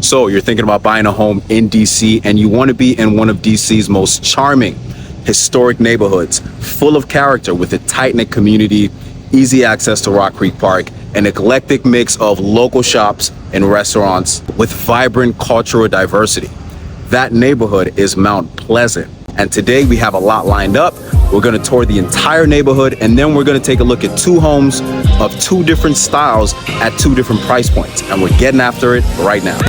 So you're thinking about buying a home in DC and you want to be in one of DC's most charming, historic neighborhoods, full of character with a tight-knit community, easy access to Rock Creek Park, an eclectic mix of local shops and restaurants with vibrant cultural diversity. That neighborhood is Mount Pleasant. And today we have a lot lined up. We're gonna tour the entire neighborhood, and then we're gonna take a look at two homes of two different styles at two different price points. And we're getting after it right now.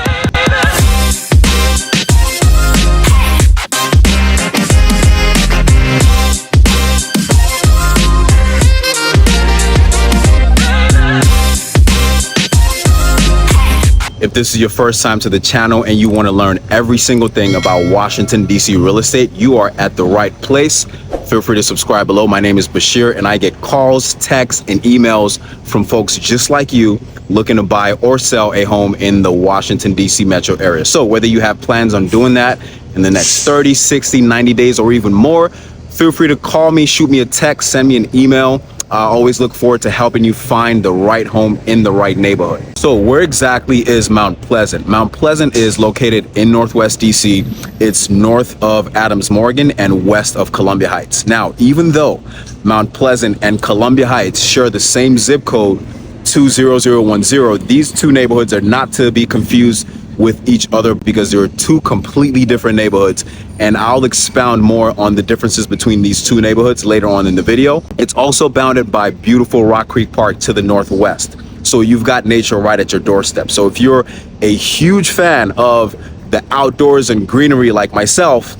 If this is your first time to the channel and you want to learn every single thing about Washington, D.C. real estate, you are at the right place. Feel free to subscribe below. My name is Bashir, and I get calls, texts, and emails from folks just like you looking to buy or sell a home in the Washington, D.C. metro area. So whether you have plans on doing that in the next 30, 60, 90 days, or even more, feel free to call me, shoot me a text, send me an email. I always look forward to helping you find the right home in the right neighborhood. So where exactly is Mount Pleasant? Mount Pleasant is located in Northwest DC. It's north of Adams Morgan and west of Columbia Heights. Now, even though Mount Pleasant and Columbia Heights share the same zip code, 20010, these two neighborhoods are not to be confused with each other because there are two completely different neighborhoods, and I'll expound more on the differences between these two neighborhoods later on in the video. It's also bounded by beautiful Rock Creek Park to the northwest, so you've got nature right at your doorstep. So if you're a huge fan of the outdoors and greenery like myself,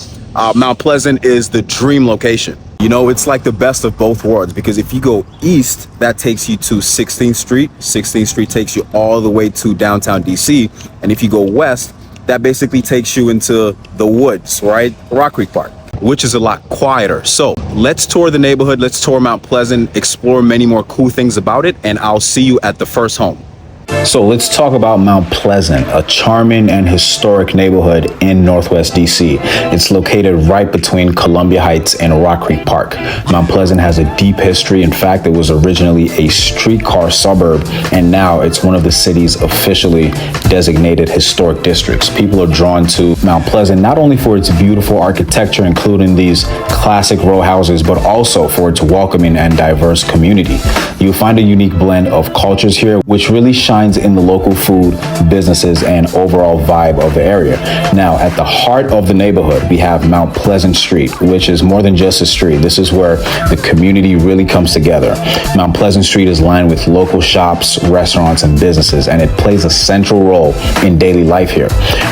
Mount Pleasant is the dream location. You know, it's like the best of both worlds, because if you go east, that takes you to 16th Street. 16th Street takes you all the way to downtown DC. And if you go west, that basically takes you into the woods, right? Rock Creek Park, which is a lot quieter. So let's tour the neighborhood. Let's tour Mount Pleasant, explore many more cool things about it, and I'll see you at the first home. So let's talk about Mount Pleasant, a charming and historic neighborhood in Northwest DC. It's located right between Columbia Heights and Rock Creek Park. Mount Pleasant has a deep history. In fact, it was originally a streetcar suburb, and now it's one of the city's officially designated historic districts. People are drawn to Mount Pleasant not only for its beautiful architecture, including these classic row houses, but also for its welcoming and diverse community. You'll find a unique blend of cultures here, which really shines in the local food, businesses, and overall vibe of the area. Now, at the heart of the neighborhood, we have Mount Pleasant Street, which is more than just a street. This is where the community really comes together. Mount Pleasant Street is lined with local shops, restaurants, and businesses, and it plays a central role in daily life here.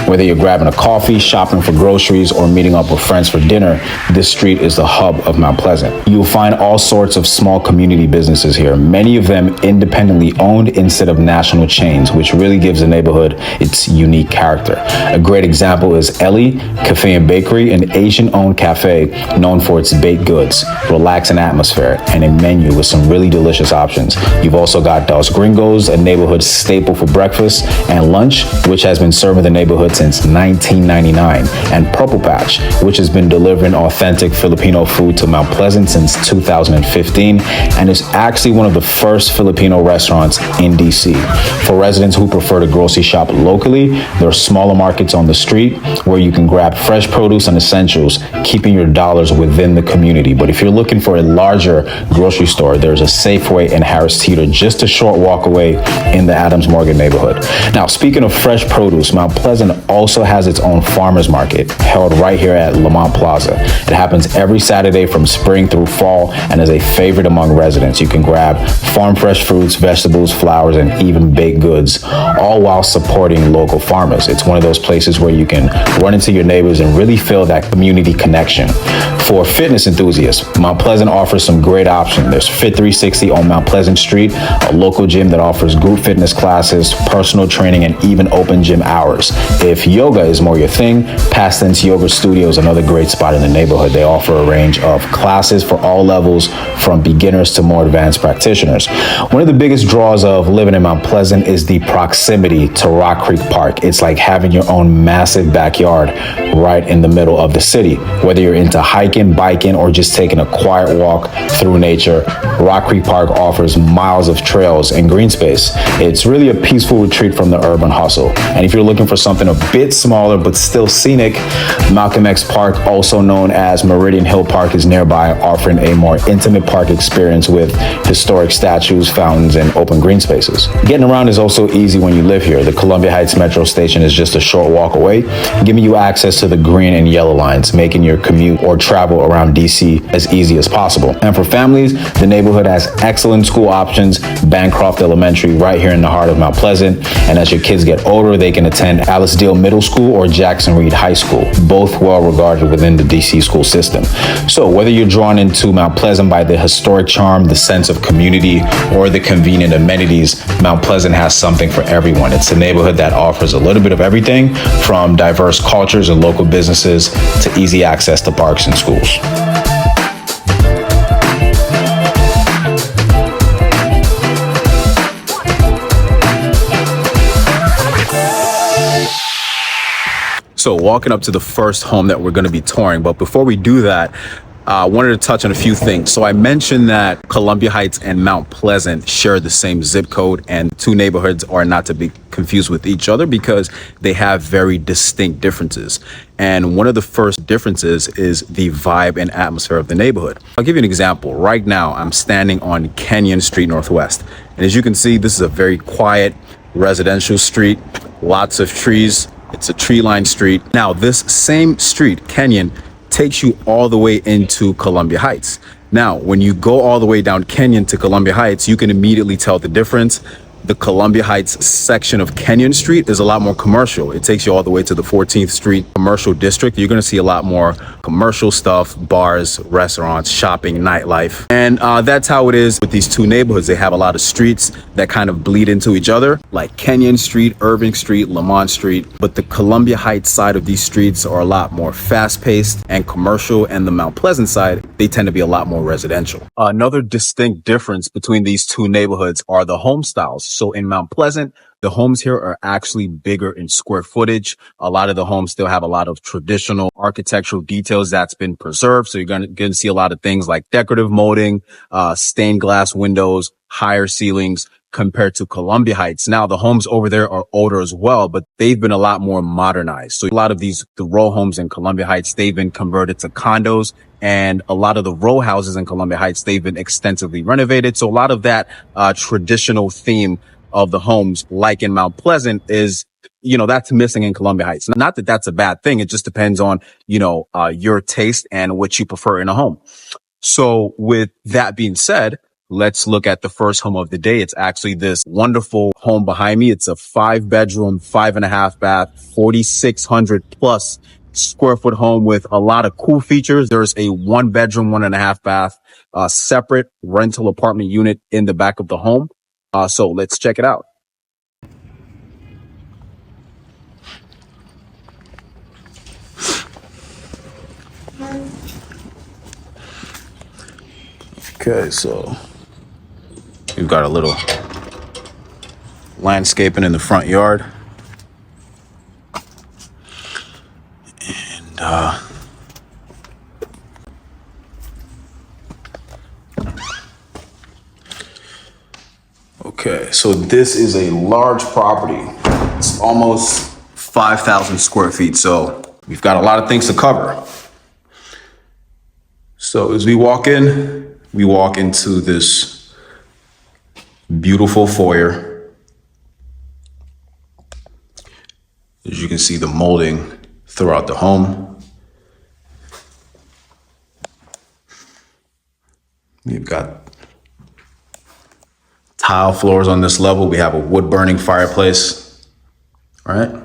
Whether you're grabbing a coffee, shopping for groceries, or meeting up with friends for dinner, this street is the hub of Mount Pleasant. You'll find all sorts of small community businesses here, many of them independently owned instead of national chains, which really gives the neighborhood its unique character. A great example is Ellie Cafe and Bakery, an Asian-owned cafe known for its baked goods, relaxing atmosphere, and a menu with some really delicious options. You've also got Dos Gringos, a neighborhood staple for breakfast and lunch, which has been serving the neighborhood since 1999, and Purple Patch, which has been delivering authentic Filipino food to Mount Pleasant since 2015, and is actually one of the first Filipino restaurants in DC. For residents who prefer to grocery shop locally, there are smaller markets on the street where you can grab fresh produce and essentials, keeping your dollars within the community. But if you're looking for a larger grocery store, there's a Safeway in Harris Teeter, just a short walk away in the Adams Morgan neighborhood. Now, speaking of fresh produce, Mount Pleasant also has its own farmers market held right here at Lamont Plaza. It happens every Saturday from spring through fall and is a favorite among residents. You can grab farm fresh fruits, vegetables, flowers, and even baked goods, all while supporting local farmers. It's one of those places where you can run into your neighbors and really feel that community connection. For fitness enthusiasts, Mount Pleasant offers some great options. There's Fit 360 on Mount Pleasant Street, a local gym that offers group fitness classes, personal training, and even open gym hours. If if yoga is more your thing, Past Tense Yoga Studio is another great spot in the neighborhood. They offer a range of classes for all levels, from beginners to more advanced practitioners. One of the biggest draws of living in Mount Pleasant is the proximity to Rock Creek Park. It's like having your own massive backyard right in the middle of the city. Whether you're into hiking, biking, or just taking a quiet walk through nature, Rock Creek Park offers miles of trails and green space. It's really a peaceful retreat from the urban hustle. And if you're looking for something a bit smaller but still scenic, Malcolm X Park, also known as Meridian Hill Park, is nearby, offering a more intimate park experience with historic statues, fountains, and open green spaces. Getting around is also easy when you live here. The Columbia Heights Metro Station is just a short walk away, giving you access to the green and yellow lines, making your commute or travel around DC as easy as possible. And for families, the neighborhood has excellent school options. Bancroft Elementary right here in the heart of Mount Pleasant, and as your kids get older, they can attend Alice Deal Middle School or Jackson Reed High School, both well regarded within the DC school system. So whether you're drawn into Mount Pleasant by the historic charm, the sense of community, or the convenient amenities, Mount Pleasant has something for everyone. It's a neighborhood that offers a little bit of everything, from diverse cultures and local businesses to easy access to parks and schools. So walking up to the first home that we're going to be touring, but before we do that, I wanted to touch on a few things. So I mentioned that Columbia Heights and Mount Pleasant share the same zip code, and two neighborhoods are not to be confused with each other because they have very distinct differences. And one of the first differences is the vibe and atmosphere of the neighborhood. I'll give you an example. Right now, I'm standing on Kenyon Street Northwest. And as you can see, this is a very quiet residential street, lots of trees. It's a tree-lined street. Now, this same street, Kenyon, takes you all the way into Columbia Heights. Now, when you go all the way down Kenyon to Columbia Heights, you can immediately tell the difference. The Columbia Heights section of Kenyon Street is a lot more commercial. It takes you all the way to the 14th Street commercial district. You're going to see a lot more commercial stuff, bars, restaurants, shopping, nightlife. And that's how it is with these two neighborhoods. They have a lot of streets that kind of bleed into each other, like Kenyon Street, Irving Street, Lamont Street. But the Columbia Heights side of these streets are a lot more fast-paced and commercial, and the Mount Pleasant side, they tend to be a lot more residential. Another distinct difference between these two neighborhoods are the home styles. So in Mount Pleasant, the homes here are actually bigger in square footage. A lot of the homes still have a lot of traditional architectural details that's been preserved. So you're going to see a lot of things like decorative molding, stained glass windows, higher ceilings compared to Columbia Heights. Now, the homes over there are older as well, but they've been a lot more modernized. So a lot of the row homes in Columbia Heights, they've been converted to condos. And a lot of the row houses in Columbia Heights, they've been extensively renovated. So a lot of that traditional theme of the homes, like in Mount Pleasant, is, that's missing in Columbia Heights. Not that that's a bad thing. It just depends on, your taste and what you prefer in a home. So with that being said, let's look at the first home of the day. It's actually this wonderful home behind me. It's a 5-bedroom, 5.5 bath, 4,600 plus square foot home with a lot of cool features. There's a 1-bedroom, 1.5 bath, separate rental apartment unit in the back of the home. So let's check it out. Okay, so we've got a little landscaping in the front yard. And okay, so this is a large property. It's almost 5,000 square feet. So we've got a lot of things to cover. So as we walk into this beautiful foyer. As you can see, the molding throughout the home. We've got tile floors on this level. We have a wood burning fireplace, right?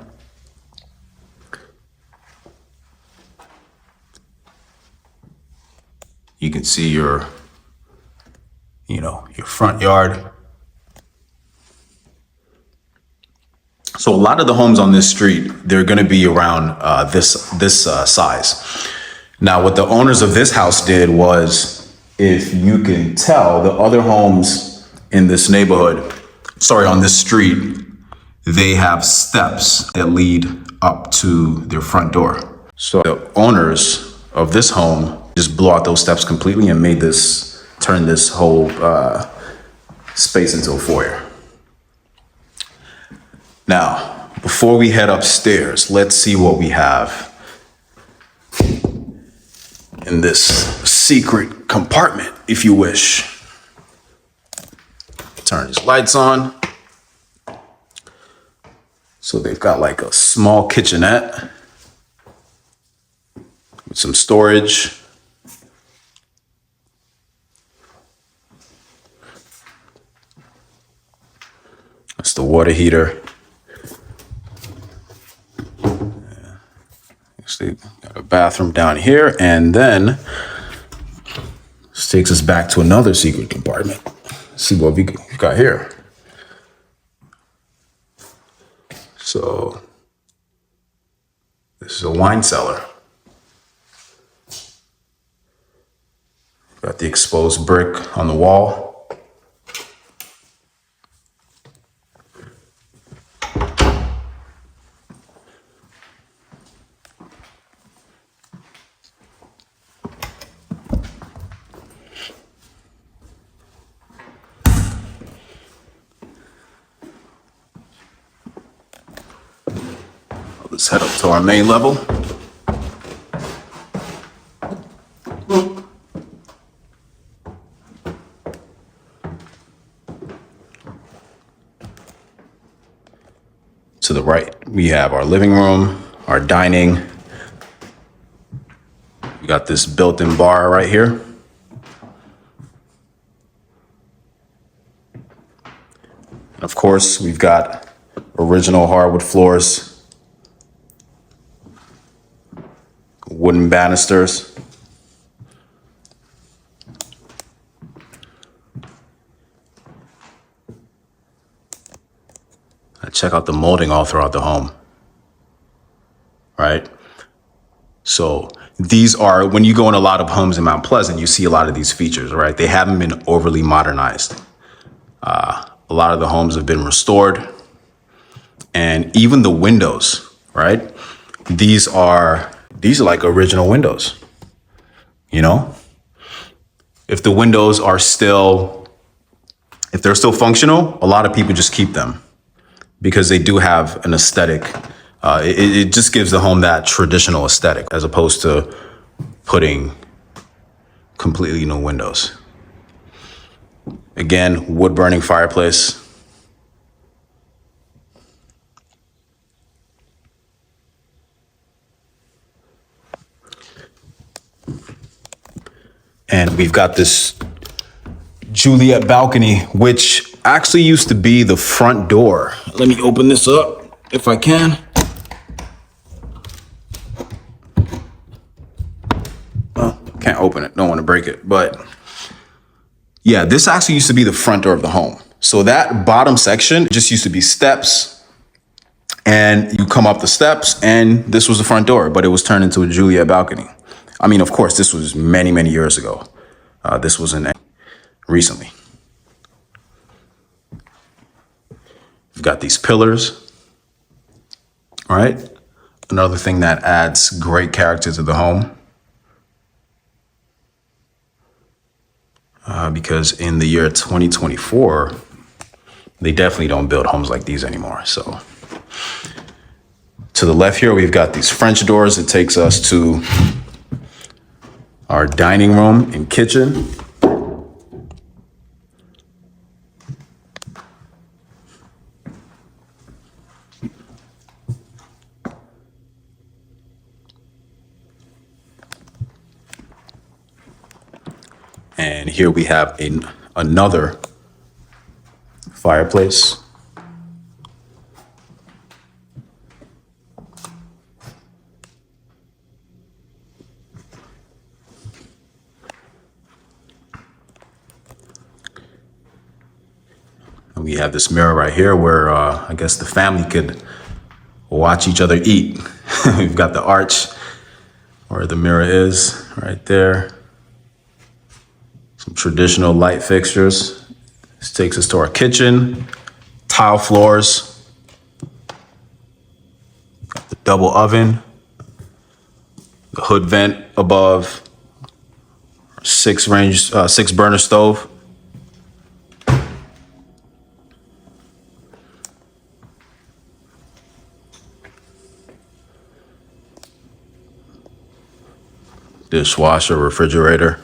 You can see your front yard. So a lot of the homes on this street, they're going to be around this size. Now, what the owners of this house did was, if you can tell, the other homes in this neighborhood, sorry, on this street, they have steps that lead up to their front door. So the owners of this home just blew out those steps completely and turned this whole space into a foyer. Now, before we head upstairs, let's see what we have in this secret compartment, if you wish. Turn these lights on. So they've got like a small kitchenette with some storage. That's the water heater. So got a bathroom down here, and then this takes us back to another secret compartment. Let's see what we got here. So this is a wine cellar. Got the exposed brick on the wall. Let's head up to our main level. To the right, we have our living room, our dining. We got this built-in bar right here. And of course, we've got original hardwood floors, wooden banisters. Check out the molding all throughout the home, right? So these are, when you go in a lot of homes in Mount Pleasant, you see a lot of these features, right? They haven't been overly modernized. A lot of the homes have been restored, and even the windows, right? These are like original windows, you know? If the windows are if they're still functional, a lot of people just keep them because they do have an aesthetic. It just gives the home that traditional aesthetic as opposed to putting completely new windows. Again, wood burning fireplace. And we've got this Juliet balcony, which actually used to be the front door. Let me open this up if I can. Oh, can't open it, don't want to break it. But yeah, this actually used to be the front door of the home. So that bottom section just used to be steps, and you come up the steps and this was the front door, but it was turned into a Juliet balcony. I mean, of course, this was many, many years ago. This wasn't recently. We've got these pillars, all right? Another thing that adds great character to the home. Because in the year 2024, they definitely don't build homes like these anymore. So to the left here, we've got these French doors. It takes us to our dining room and kitchen. And here we have another fireplace. And we have this mirror right here where I guess the family could watch each other eat. We've got the arch where the mirror is right there. Some traditional light fixtures. This takes us to our kitchen, tile floors, got the double oven, the hood vent above, 6 burner stove. Dishwasher, refrigerator.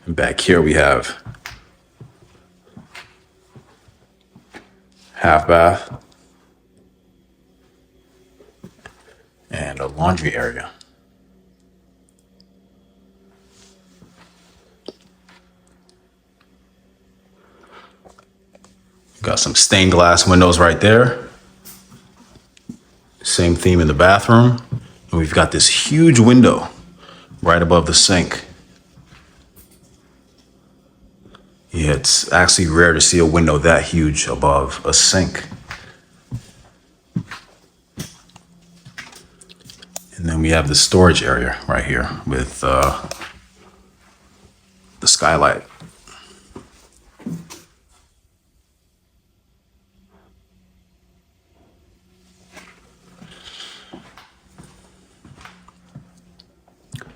And back here we have half bath and a laundry area. Got some stained glass windows right there. Same theme in the bathroom. And we've got this huge window right above the sink. Yeah, it's actually rare to see a window that huge above a sink. And then we have the storage area right here with the skylight.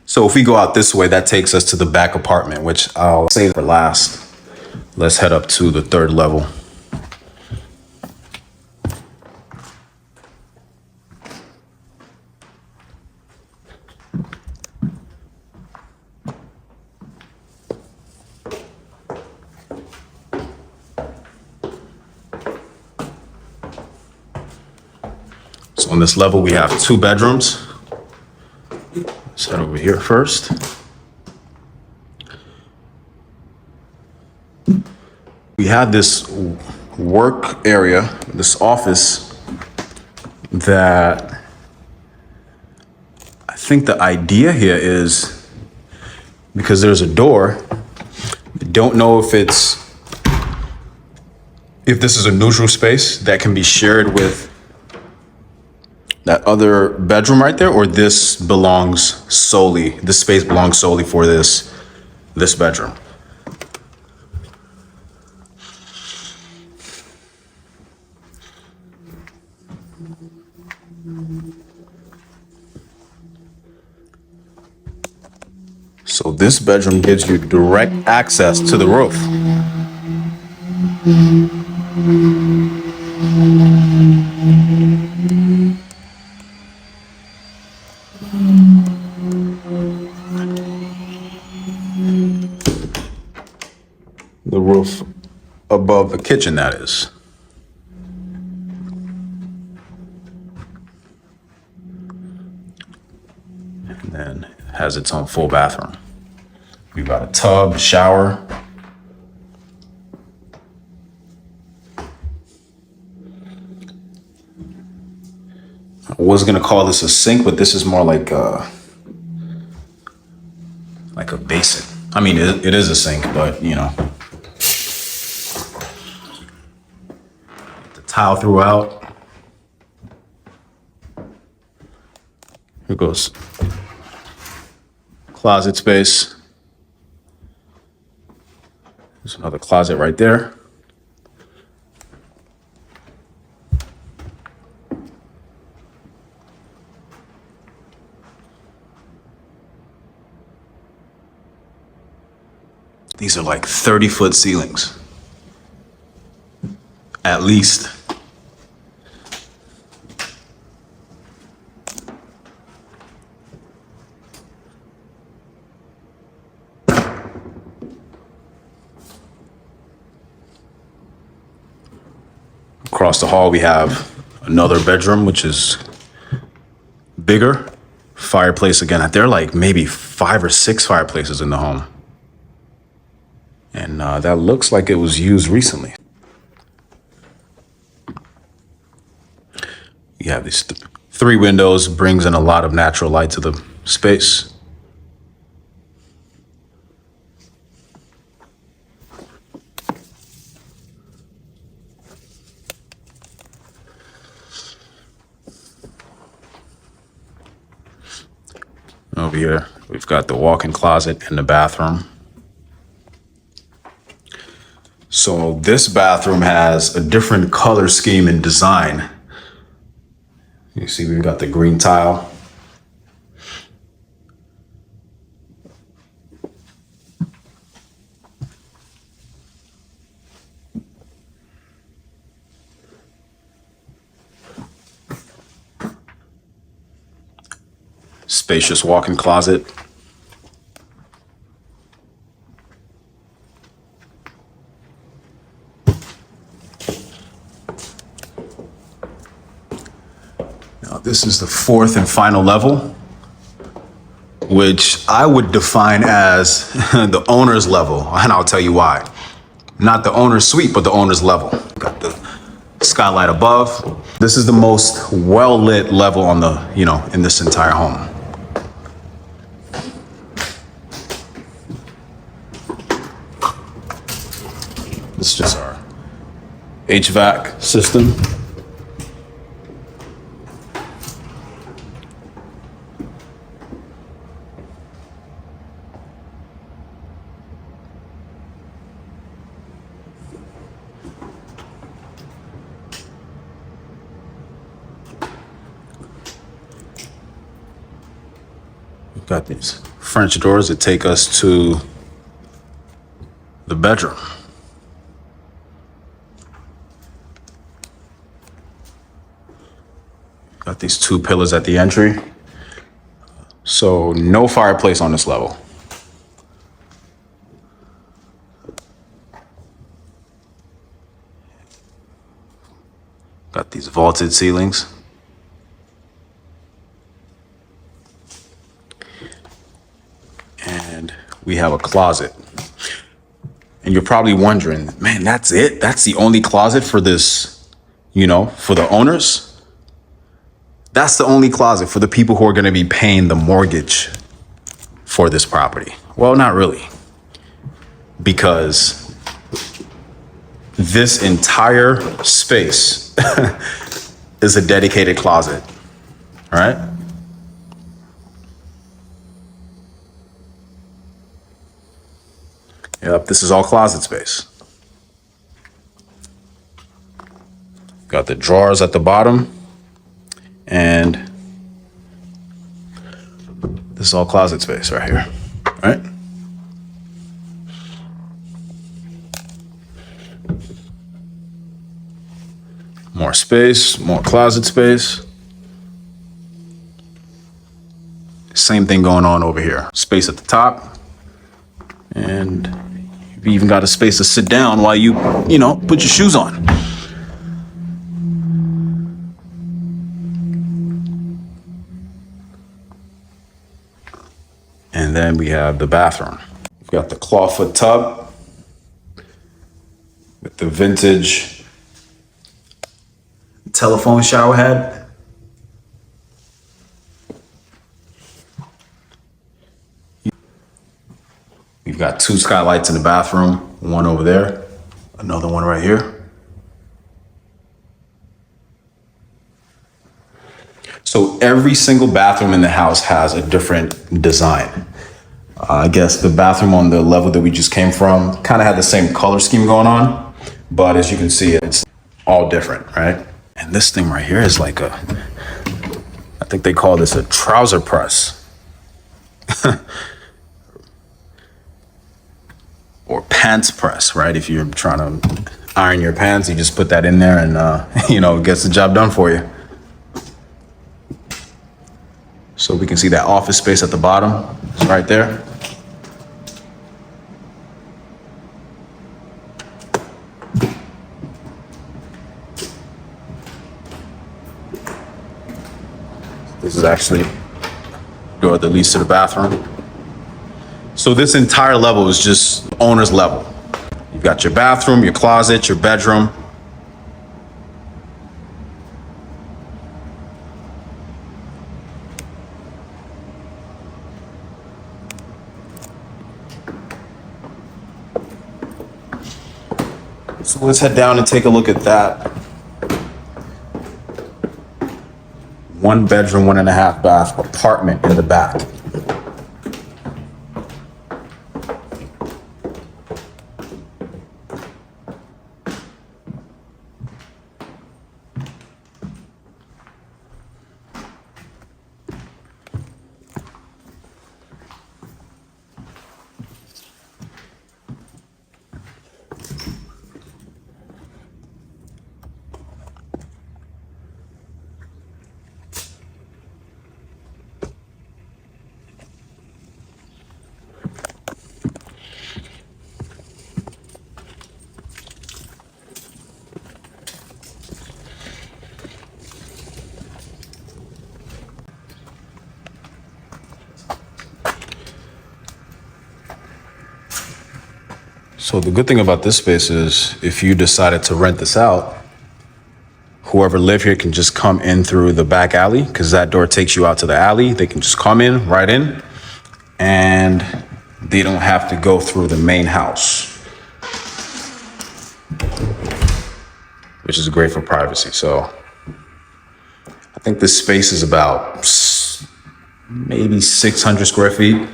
So if we go out this way, that takes us to the back apartment, which I'll save for last. Let's head up to the 3rd level. So on this level, we have 2 bedrooms. Let's head over here first. We have this work area, this office, that I think the idea here is because there's a door. I don't know if this is a neutral space that can be shared with that other bedroom right there, or this space belongs solely for this bedroom. So this bedroom gives you direct access to the roof. The roof above the kitchen, that is. And then it has its own full bathroom. We've got a tub, shower. I was gonna call this a sink, but this is more like a basin. I mean, it is a sink, but you know. The tile throughout. Here goes closet space. There's another closet right there. These are like 30-foot ceilings, at least. Across the hall, we have another bedroom, which is bigger. Fireplace again. There are like maybe 5 or 6 fireplaces in the home. And that looks like it was used recently. You have these 3 windows brings in a lot of natural light to the space. Over here, we've got the walk-in closet in the bathroom. So this bathroom has a different color scheme and design. You see, we've got the green tile. Spacious walk-in closet. Now, this is the 4th and final level, which I would define as the owner's level, and I'll tell you why. Not the owner's suite, but the owner's level. Got the skylight above. This is the most well-lit level on the, in this entire home. This is just our HVAC system. We've got these French doors that take us to the bedroom. Got these 2 pillars at the entry. So no fireplace on this level. Got these vaulted ceilings. And we have a closet. And you're probably wondering, man, that's it? That's the only closet for this, for the owners? That's the only closet for the people who are going to be paying the mortgage for this property. Well, not really. Because this entire space is a dedicated closet, all right? Yep, this is all closet space. Got the drawers at the bottom. And this is all closet space right here, right? More space, more closet space. Same thing going on over here. Space at the top. And you've even got a space to sit down while you put your shoes on. And then we have the bathroom. We've got the clawfoot tub with the vintage telephone shower head. We've got 2 skylights in the bathroom, one over there, another one right here. So every single bathroom in the house has a different design. I guess the bathroom on the level that we just came from kind of had the same color scheme going on, but as you can see, it's all different, right? And this thing right here is like I think they call this a trouser press. Or pants press, right? If you're trying to iron your pants, you just put that in there and, it gets the job done for you. So we can see that office space at the bottom. It's right there. This is actually the door that leads to the bathroom. So this entire level is just owner's level. You've got your bathroom, your closet, your bedroom. So let's head down and take a look at that. 1 bedroom, 1.5 bath apartment in the back. So the good thing about this space is if you decided to rent this out, whoever live here can just come in through the back alley because that door takes you out to the alley. They can just come in, right in, and they don't have to go through the main house, which is great for privacy. So I think this space is about maybe 600 square feet.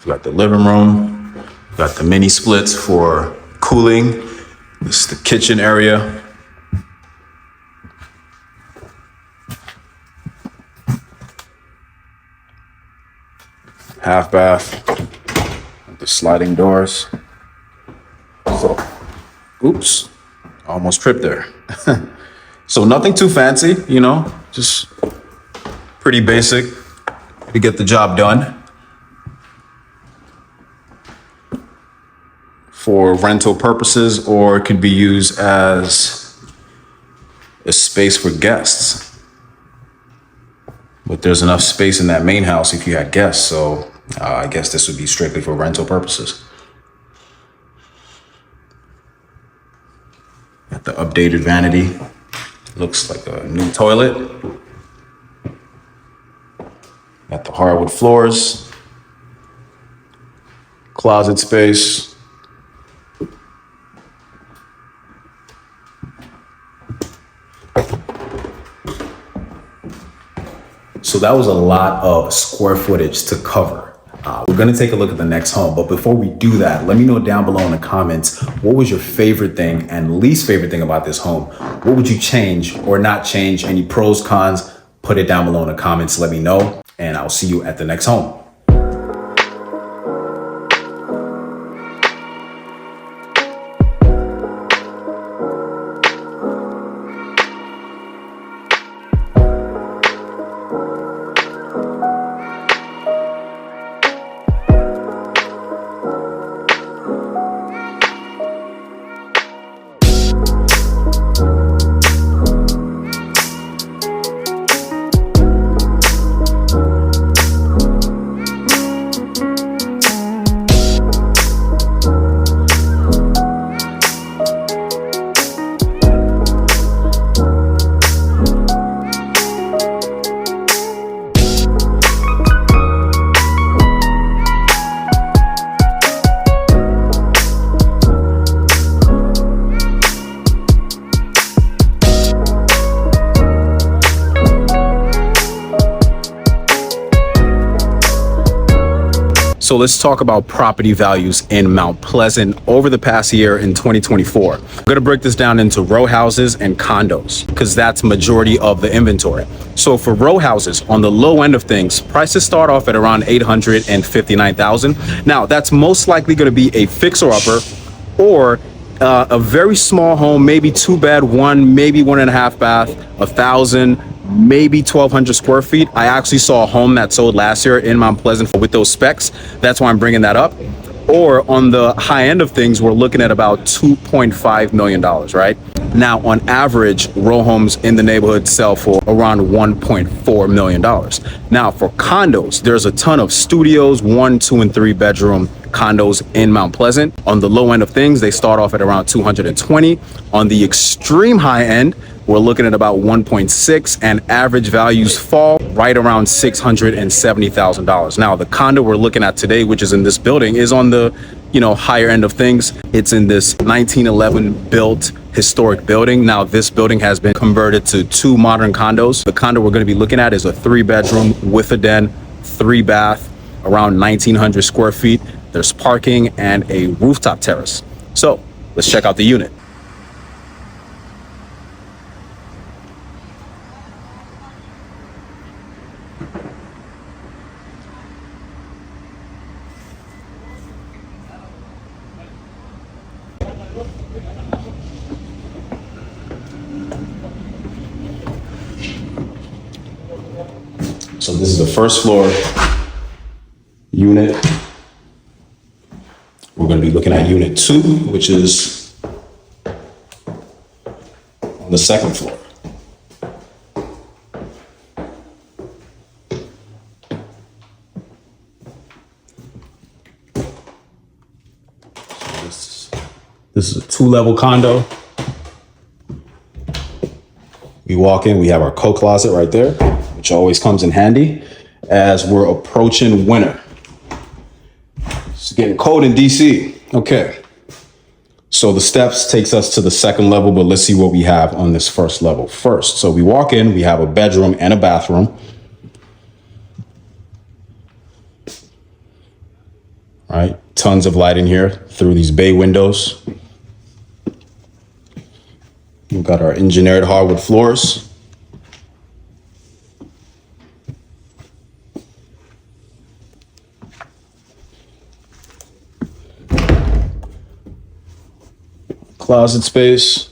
We got the living room, we got the mini splits for cooling. This is the kitchen area. Half bath, the sliding doors. So, oops, almost tripped there. So nothing too fancy, you know, just pretty basic to get the job done. For rental purposes, or it could be used as a space for guests. But there's enough space in that main house if you had guests, so I guess this would be strictly for rental purposes. Got the updated vanity. Looks like a new toilet. Got the hardwood floors. Closet space. So that was a lot of square footage to cover. We're gonna take a look at the next home, but before we do that, let me know down below in the comments, what was your favorite thing and least favorite thing about this home? What would you change or not change? Any pros, cons? Put it down below in the comments, let me know, and I'll see you at the next home. So let's talk about property values in Mount Pleasant over the past year in 2024. I'm gonna break this down into row houses and condos because that's majority of the inventory. So for row houses, on the low end of things, prices start off at around $859,000. Now that's most likely gonna be a fixer-upper or a very small home, maybe 2 bed, maybe 1.5 bath, 1,000, maybe 1,200 square feet. I actually saw a home that sold last year in Mount Pleasant with those specs. That's why I'm bringing that up. Or on the high end of things, we're looking at about $2.5 million, right? Now, on average, row homes in the neighborhood sell for around $1.4 million. Now, for condos, there's a ton of studios, 1, 2, and 3 bedroom condos in Mount Pleasant. On the low end of things, they start off at around 220. On the extreme high end, we're looking at about 1.6, and average values fall right around $670,000. Now, the condo we're looking at today, which is in this building, is on the higher end of things. It's in this 1911 built historic building. Now, this building has been converted to 2 modern condos. The condo we're going to be looking at is a 3-bedroom with a den, 3-bath, around 1,900 square feet. There's parking and a rooftop terrace. So let's check out the unit. So this is the first floor unit. We're going to be looking at unit 2, which is on the second floor. So this is a 2-level condo. We walk in, we have our coat closet right there, which always comes in handy as we're approaching winter. It's getting cold in DC. Okay. So the steps takes us to the second level, but let's see what we have on this first level first. So we walk in, we have a bedroom and a bathroom. All right. Tons of light in here through these bay windows. We've got our engineered hardwood floors. Closet space.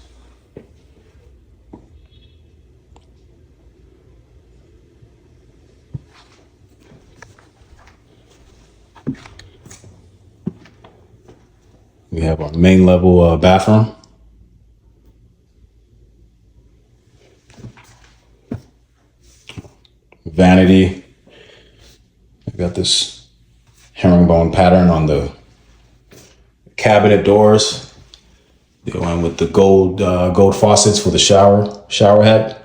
We have our main level bathroom. Vanity. We've got this herringbone pattern on the cabinet doors. They went with the gold faucets for the shower head.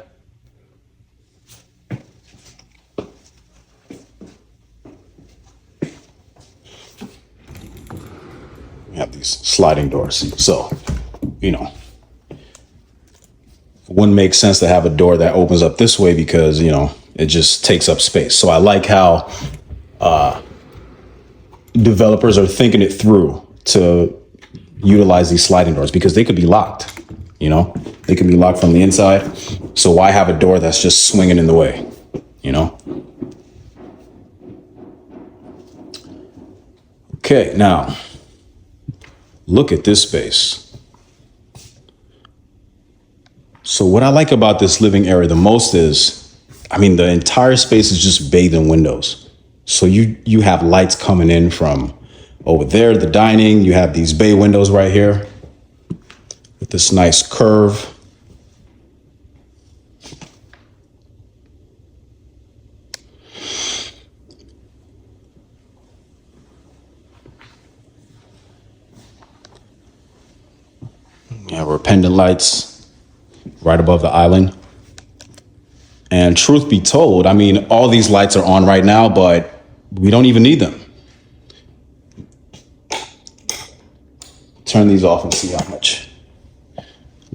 We have these sliding doors. So, it wouldn't make sense to have a door that opens up this way because, it just takes up space. So I like how developers are thinking it through to utilize these sliding doors because they could be locked, they can be locked from the inside. So why have a door that's just swinging in the way, Okay, now look at this space. So what I like about this living area the most is, the entire space is just bathed in windows. So you have lights coming in from over there, the dining. You have these bay windows right here with this nice curve. We have our pendant lights right above the island. And truth be told, all these lights are on right now, but we don't even need them. Turn these off and see how much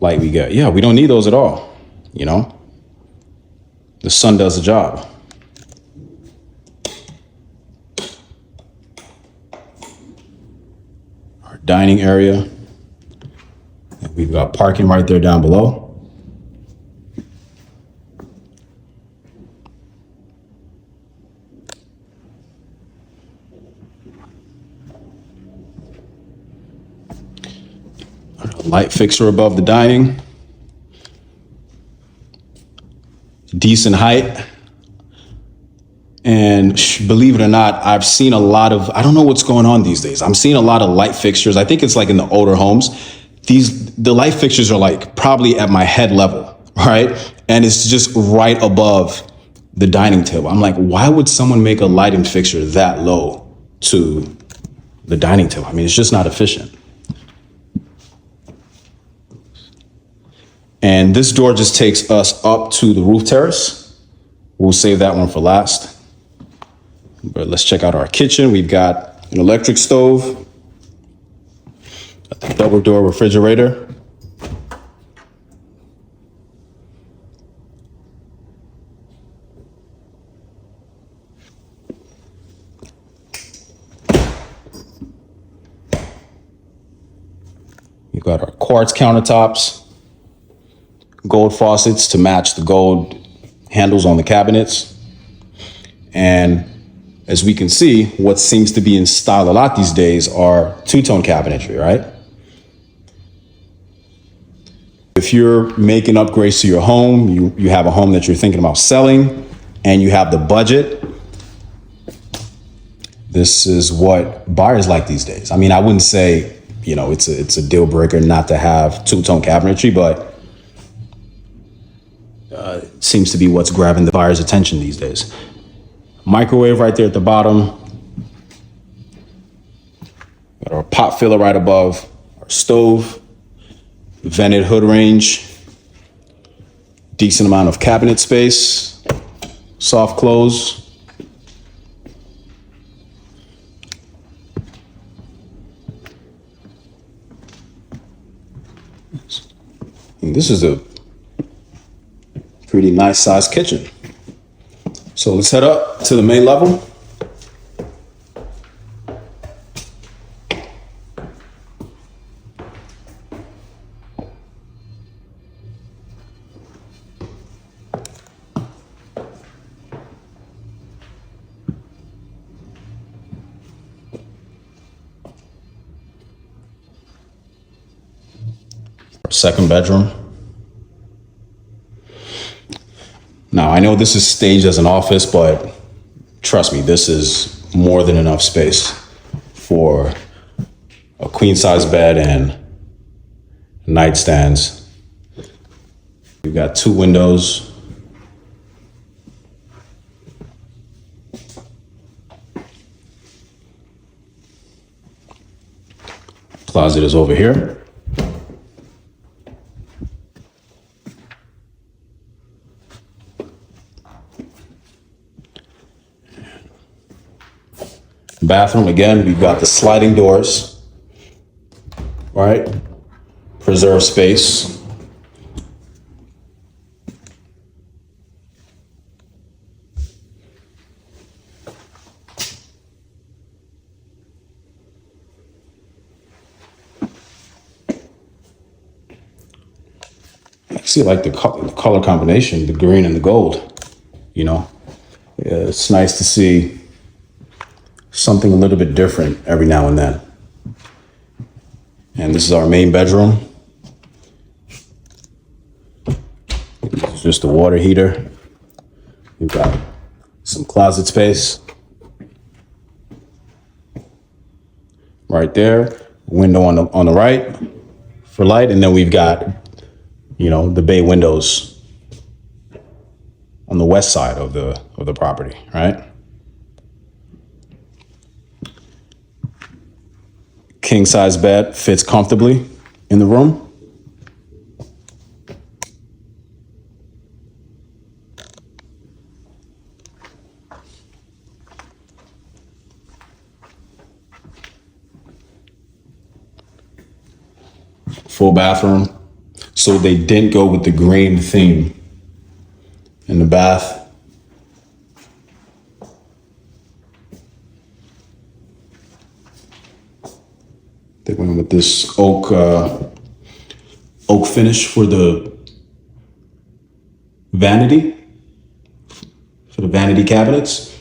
light we get. Yeah, we don't need those at all. The sun does the job. Our dining area. And we've got parking right there down below. Light fixture above the dining. Decent height. And believe it or not, I've seen a lot of, I don't know what's going on these days. I'm seeing a lot of light fixtures. I think it's like in the older homes. The light fixtures are like probably at my head level, right? And it's just right above the dining table. I'm like, why would someone make a lighting fixture that low to the dining table? It's just not efficient. And this door just takes us up to the roof terrace. We'll save that one for last. But let's check out our kitchen. We've got an electric stove, a double door refrigerator, we've got our quartz countertops, gold faucets to match the gold handles on the cabinets. And as we can see, what seems to be in style a lot these days are two-tone cabinetry, right? If you're making upgrades to your home, you have a home that you're thinking about selling, and you have the budget, this is what buyers like these days. I mean, I wouldn't say, it's a deal breaker not to have two-tone cabinetry, but it seems to be what's grabbing the buyer's attention these days. Microwave right there at the bottom. Got our pot filler right above our stove. Vented hood range. Decent amount of cabinet space. Soft close. And this is a pretty nice sized kitchen. So let's head up to the main level. Second bedroom. Now, I know this is staged as an office, but trust me, this is more than enough space for a queen size bed and nightstands. We've got two windows. Closet is over here. Bathroom, again, we've got the sliding doors, right? Preserve space. I actually like the color combination, the green and the gold, Yeah, it's nice to see something a little bit different every now and then. And this is our main bedroom. This is just a water heater. We've got some closet space right there. Window on the right for light, and then we've got, the bay windows on the west side of the property, right? King size bed fits comfortably in the room. Full bathroom. So they didn't go with the green theme in the bath. They went with this oak finish for the vanity cabinets.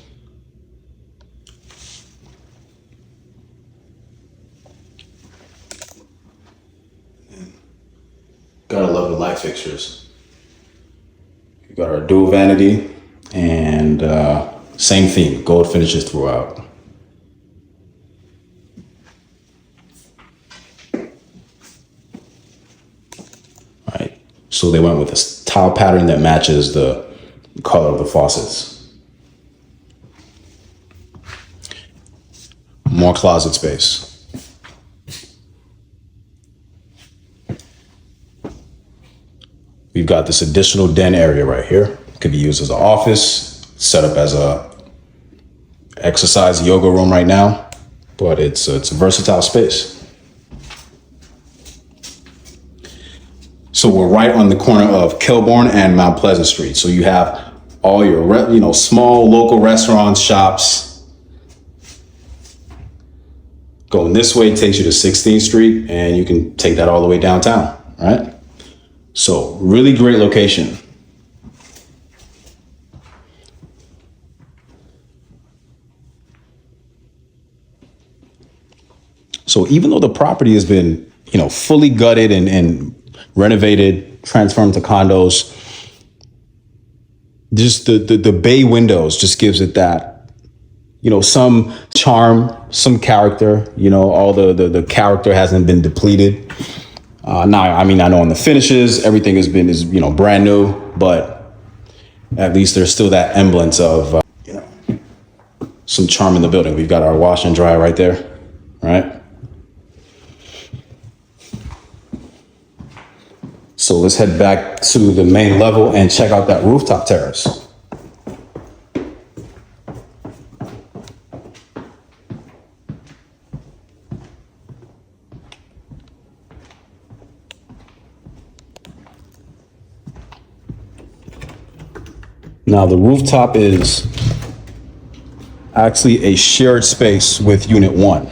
Gotta love the light fixtures. We got our dual vanity and same theme, gold finishes throughout. So they went with a tile pattern that matches the color of the faucets. More closet space. We've got this additional den area right here. It could be used as an office, set up as a exercise yoga room right now, but it's a versatile space. So we're right on the corner of Kilbourne and Mount Pleasant Street. So you have all your, small local restaurants, shops. Going this way takes you to 16th Street, and you can take that all the way downtown, right? So really great location. So even though the property has been, fully gutted and renovated, transformed to condos, just the bay windows just gives it that, some charm, some character. All the character hasn't been depleted. Now, I know on the finishes, everything is brand new, but at least there's still that semblance of, some charm in the building. We've got our wash and dry right there, right? So let's head back to the main level and check out that rooftop terrace. Now the rooftop is actually a shared space with Unit 1,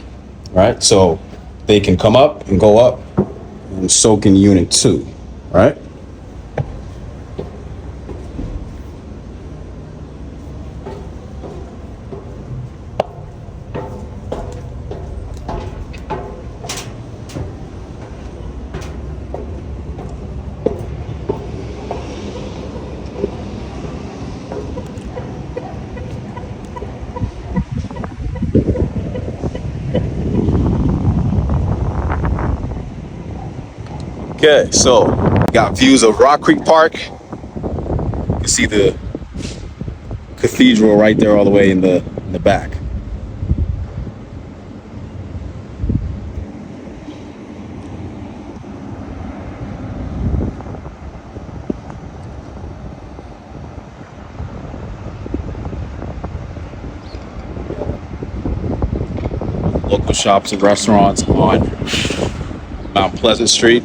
right? So they can come up and go up and soak in Unit 2. Right? Okay, so got views of Rock Creek Park. You can see the cathedral right there all the way in the back. Local shops and restaurants on Mount Pleasant Street.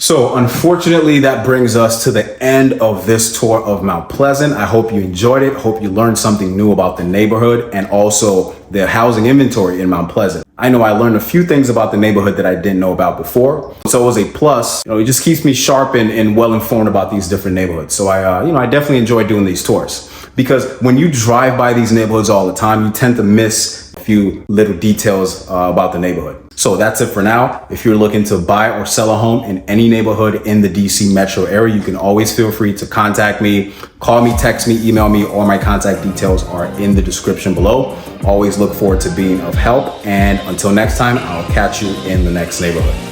So unfortunately, that brings us to the end of this tour of Mount Pleasant. I hope you enjoyed it. Hope you learned something new about the neighborhood and also the housing inventory in Mount Pleasant. I know I learned a few things about the neighborhood that I didn't know about before. So it was a plus. It just keeps me sharp and well informed about these different neighborhoods. So I definitely enjoy doing these tours, because when you drive by these neighborhoods all the time, you tend to miss a few little details about the neighborhood. So that's it for now. If you're looking to buy or sell a home in any neighborhood in the DC metro area, you can always feel free to contact me, call me, text me, email me. All my contact details are in the description below. Always look forward to being of help. And until next time, I'll catch you in the next neighborhood.